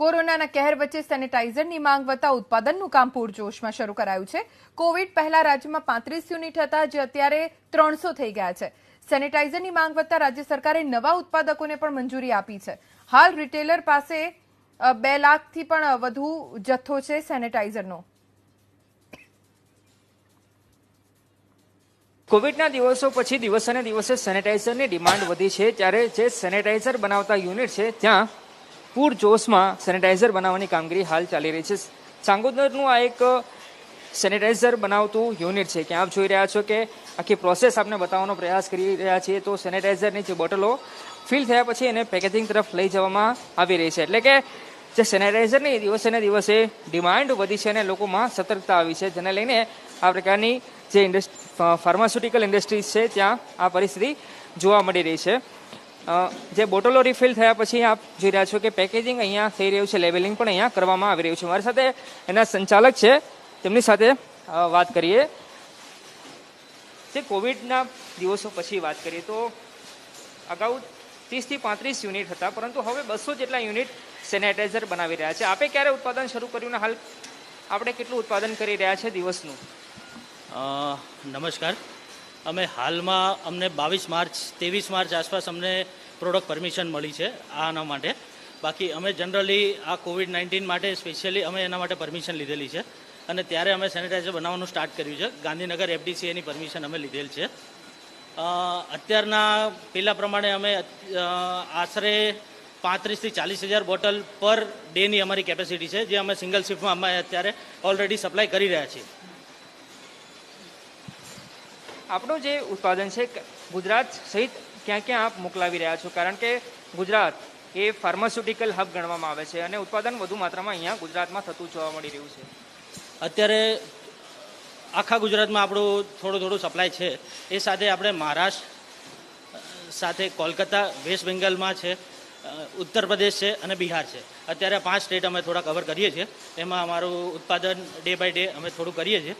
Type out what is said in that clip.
કોરોનાના કહેર વચ્ચે સેનેટાઇઝરની માંગ વધતા ઉત્પાદનનું કામ પૂરજોશમાં શરૂ કરાયું છે। કોવિડ પહેલા રાજ્યમાં 35 યુનિટ હતા, જે અત્યારે 300 થઈ ગયા છે। સેનેટાઇઝરની માંગ વધતા રાજ્ય સરકારે નવા ઉત્પાદકોને પણ મંજૂરી આપી છે। હાલ રિટેલર પાસે 2 લાખથી પણ વધુ જથ્થો છે સેનેટાઇઝરનો। કોવિડના દિવસો પછી દિવસેને દિવસે સેનેટાઇઝરની ડિમાન્ડ વધી છે, ત્યારે જે સેનેટાઇઝર બનાવતા યુનિટ છે ત્યાં પૂરજોશમાં સેનેટાઇઝર બનાવવાની કામગીરી હાલ ચાલી રહી છે। ચાંગોદરનું આ એક સેનેટાઇઝર બનાવતું યુનિટ છે, કે આપ જોઈ રહ્યા છો કે આખી પ્રોસેસ આપને બતાવવાનો પ્રયાસ કરી રહ્યા છીએ। તો સેનેટાઇઝરની જે બોટલો ફિલ થયા પછી એને પેકેજિંગ તરફ લઈ જવામાં આવી રહી છે, એટલે કે જે સેનેટાઇઝરની દિવસે ને દિવસે ડિમાન્ડ વધી છે અને લોકોમાં સતર્કતા આવી છે, જેને લઈને આ પ્રકારની જે ફાર્માસ્યુટિકલ ઇન્ડસ્ટ્રીઝ છે ત્યાં આ પરિસ્થિતિ જોવા મળી રહી છે। જે બોટલો રિફિલ થયા પછી આપ જોઈ રહ્યા છો કે પેકેજિંગ અહીંયા થઈ રહ્યું છે, લેબલિંગ પણ અહીંયા કરવામાં આવી રહ્યું છે। મારી સાથે એના સંચાલક છે, તેમની સાથે વાત કરીએ। જે કોવિડના દિવસો પછી વાત કરીએ તો અગાઉ 30 થી 35 યુનિટ હતા, પરંતુ હવે 200 જેટલા યુનિટ સેનેટાઇઝર બનાવી રહ્યા છે। આપે ક્યારે ઉત્પાદન શરૂ કર્યું ને હાલ આપણે કેટલું ઉત્પાદન કરી રહ્યા છે દિવસનું? નમસ્કાર, અમે હાલમાં અમને 22 માર્ચ 23 માર્ચ આસપાસ અમને પ્રોડક્ટ પરમિશન મળી છે આના માટે। બાકી અમે જનરલી આ કોવિડ-19 માટે સ્પેશિયલી અમે એના માટે પરમિશન લીધેલી છે અને ત્યારે અમે સેનિટાઈઝર બનાવવાનું સ્ટાર્ટ કર્યું છે। ગાંધીનગર FDCAની પરમિશન અમે લીધેલ છે। અત્યારના પહેલાં પ્રમાણે અમે આશરે 35 થી 40,000 બોટલ પર ડેની અમારી કેપેસિટી છે, જે અમે સિંગલ શિફ્ટમાં અમે અત્યારે ઓલરેડી સપ્લાય કરી રહ્યા છીએ। આપણું જે ઉત્પાદન છે ગુજરાત સહિત ક્યાં ક્યાં આપ મોકલાવી રહ્યા છો? કારણ કે ગુજરાત એ ફાર્માસ્યુટિકલ હબ ગણવામાં આવે છે અને ઉત્પાદન વધુ માત્રામાં અહીંયા ગુજરાતમાં થતું જોવા મળી રહ્યું છે। અત્યારે આખા ગુજરાતમાં આપણું થોડું સપ્લાય છે। એ સાથે આપણે મહારાષ્ટ્ર સાથે કોલકાતા, વેસ્ટ બેંગાલમાં છે, ઉત્તર પ્રદેશ છે અને બિહાર છે। અત્યારે 5 સ્ટેટ અમે થોડા કવર કરીએ છીએ। એમાં અમારું ઉત્પાદન ડે બાય ડે અમે થોડું કરીએ છીએ।